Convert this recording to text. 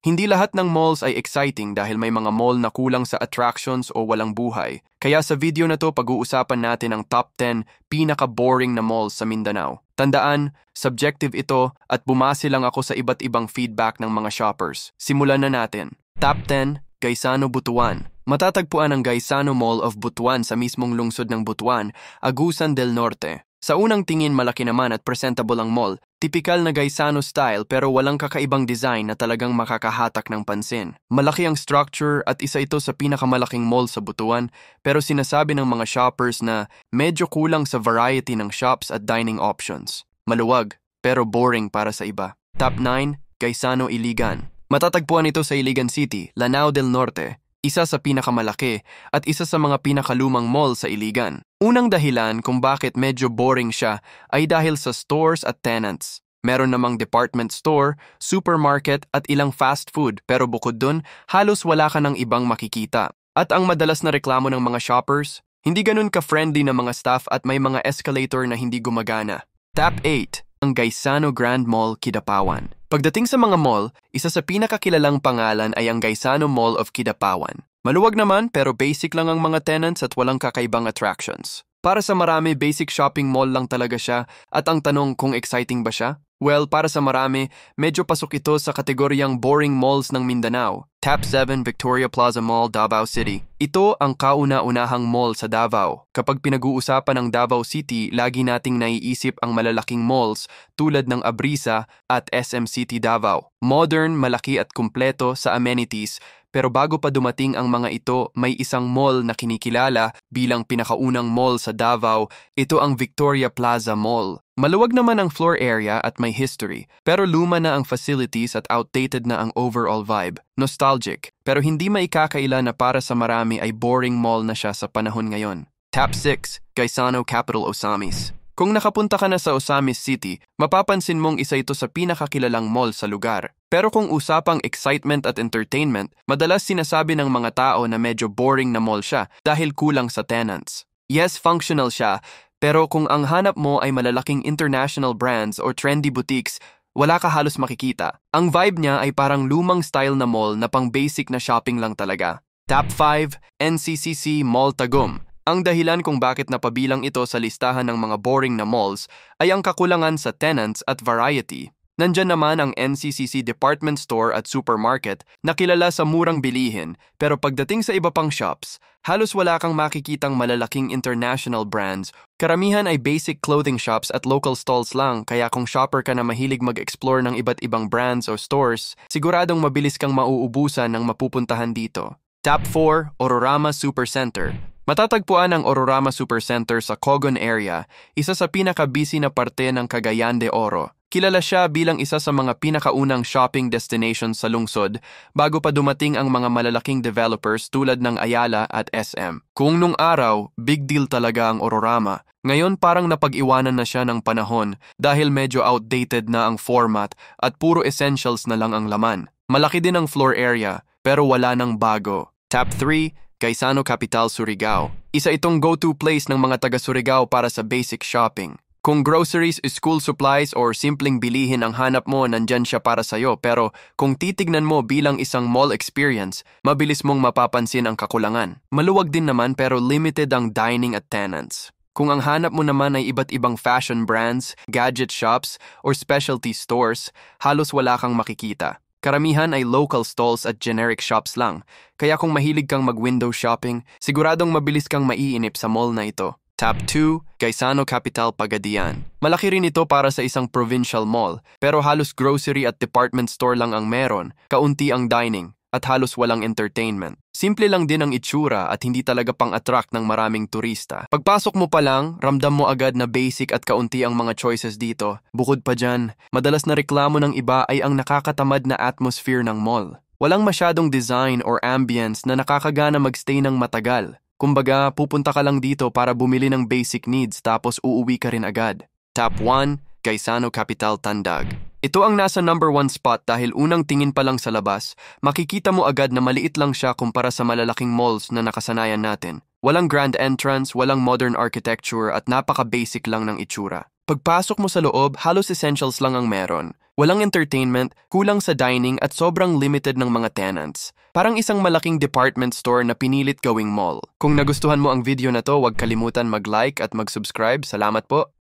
Hindi lahat ng malls ay exciting dahil may mga mall na kulang sa attractions o walang buhay. Kaya sa video na to pag-uusapan natin ang top 10 pinaka-boring na malls sa Mindanao. Tandaan, subjective ito at bumase lang ako sa iba't ibang feedback ng mga shoppers. Simulan na natin. Top 10, Gaisano, Butuan. Matatagpuan ang Gaisano Mall of Butuan sa mismong lungsod ng Butuan, Agusan del Norte. Sa unang tingin malaki naman at presentable ang mall, tipikal na Gaisano style pero walang kakaibang design na talagang makakahatak ng pansin. Malaki ang structure at isa ito sa pinakamalaking mall sa Butuan pero sinasabi ng mga shoppers na medyo kulang sa variety ng shops at dining options. Maluwag pero boring para sa iba. Top 9, Gaisano, Iligan. Matatagpuan ito sa Iligan City, Lanao del Norte. Isa sa pinakamalaki at isa sa mga pinakalumang mall sa Iligan. Unang dahilan kung bakit medyo boring siya ay dahil sa stores at tenants. Meron namang department store, supermarket at ilang fast food pero bukod dun, halos wala ka ng ibang makikita. At ang madalas na reklamo ng mga shoppers, hindi ganun ka-friendly na mga staff at may mga escalator na hindi gumagana. Top 8, ang Gaisano Grand Mall, Kidapawan. Pagdating sa mga mall, isa sa pinakakilalang pangalan ay ang Gaisano Mall of Kidapawan. Maluwag naman pero basic lang ang mga tenants at walang kakaibang attractions. Para sa marami, basic shopping mall lang talaga siya at ang tanong kung exciting ba siya? Well, para sa marami, medyo pasok ito sa kategoryang boring malls ng Mindanao. Top 7, Victoria Plaza Mall, Davao City. Ito ang kauna-unahang mall sa Davao. Kapag pinag-uusapan ng Davao City, lagi nating naiisip ang malalaking malls tulad ng Abrisa at SM City Davao. Modern, malaki at kumpleto sa amenities, pero bago pa dumating ang mga ito, may isang mall na kinikilala bilang pinakaunang mall sa Davao, ito ang Victoria Plaza Mall. Maluwag naman ang floor area at may history, pero luma na ang facilities at outdated na ang overall vibe. Nostalgic, pero hindi maikakaila na para sa marami ay boring mall na siya sa panahon ngayon. Top 6, Gaisano Capital Osamis. Kung nakapunta ka na sa Osamis City, mapapansin mong isa ito sa pinakakilalang mall sa lugar. Pero kung usapang excitement at entertainment, madalas sinasabi ng mga tao na medyo boring na mall siya dahil kulang sa tenants. Yes, functional siya, pero kung ang hanap mo ay malalaking international brands or trendy boutiques, wala ka halos makikita. Ang vibe niya ay parang lumang style na mall na pang basic na shopping lang talaga. Top 5, NCCC Mall Tagum. Ang dahilan kung bakit napabilang ito sa listahan ng mga boring na malls ay ang kakulangan sa tenants at variety. Nandyan naman ang NCCC department store at supermarket na kilala sa murang bilihin pero pagdating sa iba pang shops, halos wala kang makikitang malalaking international brands. Karamihan ay basic clothing shops at local stalls lang kaya kung shopper ka na mahilig mag-explore ng iba't ibang brands o stores, siguradong mabilis kang mauubusan ng mapupuntahan dito. Top 4, Ororama Supercenter. Matatagpuan ang Ororama Supercenter sa Cogon area, isa sa pinaka-busy na parte ng Cagayan de Oro. Kilala siya bilang isa sa mga pinakaunang shopping destinations sa lungsod bago pa dumating ang mga malalaking developers tulad ng Ayala at SM. Kung nung araw, big deal talaga ang Ororama. Ngayon parang napag-iwanan na siya ng panahon dahil medyo outdated na ang format at puro essentials na lang ang laman. Malaki din ang floor area pero wala nang bago. Top 3, Gaisano Capital, Surigao. Isa itong go-to place ng mga taga-Surigao para sa basic shopping. Kung groceries, school supplies, or simpleng bilihin ang hanap mo, nandyan siya para sa'yo. Pero kung titignan mo bilang isang mall experience, mabilis mong mapapansin ang kakulangan. Maluwag din naman pero limited ang dining at tenants. Kung ang hanap mo naman ay iba't ibang fashion brands, gadget shops, or specialty stores, halos wala kang makikita. Karamihan ay local stalls at generic shops lang, kaya kung mahilig kang mag-window shopping, siguradong mabilis kang maiinip sa mall na ito. Top 2, Gaisano Capital, Pagadian. Malaki rin ito para sa isang provincial mall, pero halos grocery at department store lang ang meron, kaunti ang dining, at halos walang entertainment. Simple lang din ang itsura at hindi talaga pang-attract ng maraming turista. Pagpasok mo pa lang, ramdam mo agad na basic at kaunti ang mga choices dito. Bukod pa dyan, madalas na reklamo ng iba ay ang nakakatamad na atmosphere ng mall. Walang masyadong design or ambience na nakakagana magstay ng matagal. Kumbaga, pupunta ka lang dito para bumili ng basic needs tapos uuwi ka rin agad. Top 1, Gaisano Capital, Tandag. Ito ang nasa number 1 spot dahil unang tingin pa lang sa labas, makikita mo agad na maliit lang siya kumpara sa malalaking malls na nakasanayan natin. Walang grand entrance, walang modern architecture at napaka-basic lang ng itsura. Pagpasok mo sa loob, halos essentials lang ang meron. Walang entertainment, kulang sa dining at sobrang limited ng mga tenants. Parang isang malaking department store na pinilit gawing mall. Kung nagustuhan mo ang video na to, huwag kalimutan mag-like at mag-subscribe. Salamat po!